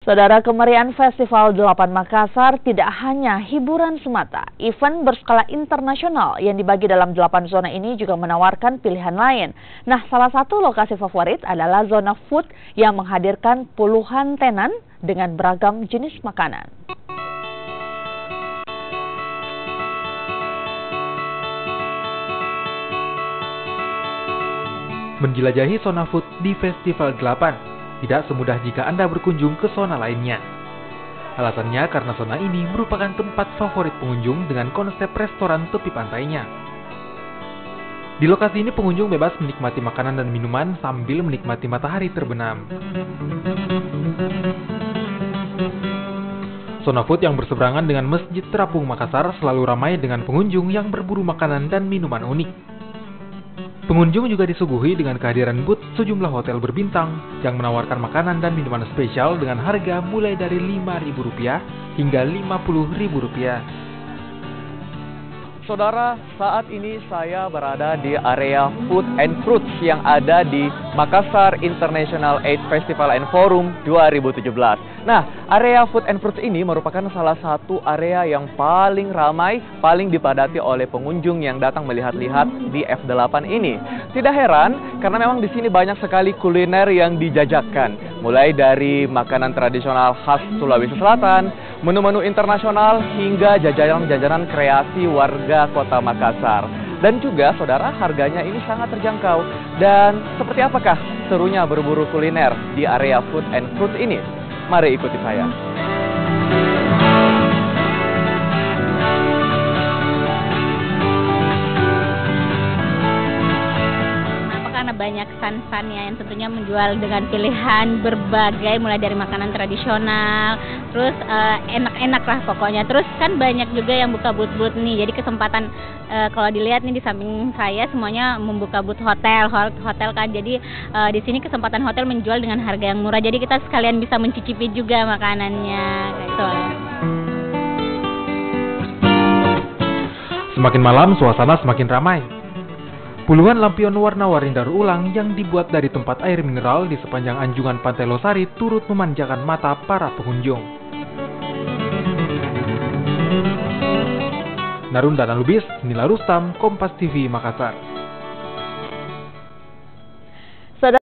Saudara, kemeriahan Festival 8 Makassar tidak hanya hiburan semata. Event berskala internasional yang dibagi dalam 8 zona ini juga menawarkan pilihan lain. Nah, salah satu lokasi favorit adalah zona food yang menghadirkan puluhan tenan dengan beragam jenis makanan. Menjelajahi zona food di Festival 8 tidak semudah jika Anda berkunjung ke zona lainnya. Alasannya karena zona ini merupakan tempat favorit pengunjung dengan konsep restoran tepi pantainya. Di lokasi ini pengunjung bebas menikmati makanan dan minuman sambil menikmati matahari terbenam. Zona food yang berseberangan dengan Masjid Terapung Makassar selalu ramai dengan pengunjung yang berburu makanan dan minuman unik. Pengunjung juga disuguhi dengan kehadiran booth sejumlah hotel berbintang yang menawarkan makanan dan minuman spesial dengan harga mulai dari Rp5.000 hingga Rp50.000. Saudara, saat ini saya berada di area Food and Fruits yang ada di Makassar International Aid Festival and Forum 2017. Nah, area Food and Fruits ini merupakan salah satu area yang paling ramai, paling dipadati oleh pengunjung yang datang melihat-lihat di F8 ini. Tidak heran, karena memang di sini banyak sekali kuliner yang dijajakan. Mulai dari makanan tradisional khas Sulawesi Selatan, menu-menu internasional, hingga jajanan-jajanan kreasi warga Kota Makassar. Dan juga, saudara, harganya ini sangat terjangkau. Dan seperti apakah serunya berburu kuliner di area Food and Fruits ini? Mari ikuti saya. Karena banyak stand-standnya yang tentunya menjual dengan pilihan berbagai, mulai dari makanan tradisional, terus enak-enak lah pokoknya. Terus kan banyak juga yang buka booth-booth nih, jadi kesempatan kalau dilihat nih di samping saya semuanya membuka booth hotel kan. Jadi di sini kesempatan hotel menjual dengan harga yang murah, jadi kita sekalian bisa mencicipi juga makanannya gitu. Semakin malam, suasana semakin ramai. Puluhan lampion warna-warni daur ulang yang dibuat dari tempat air mineral di sepanjang anjungan Pantai Losari turut memanjakan mata para pengunjung. Narunda dan Lubis, Nila Rustam, Kompas TV, Makassar.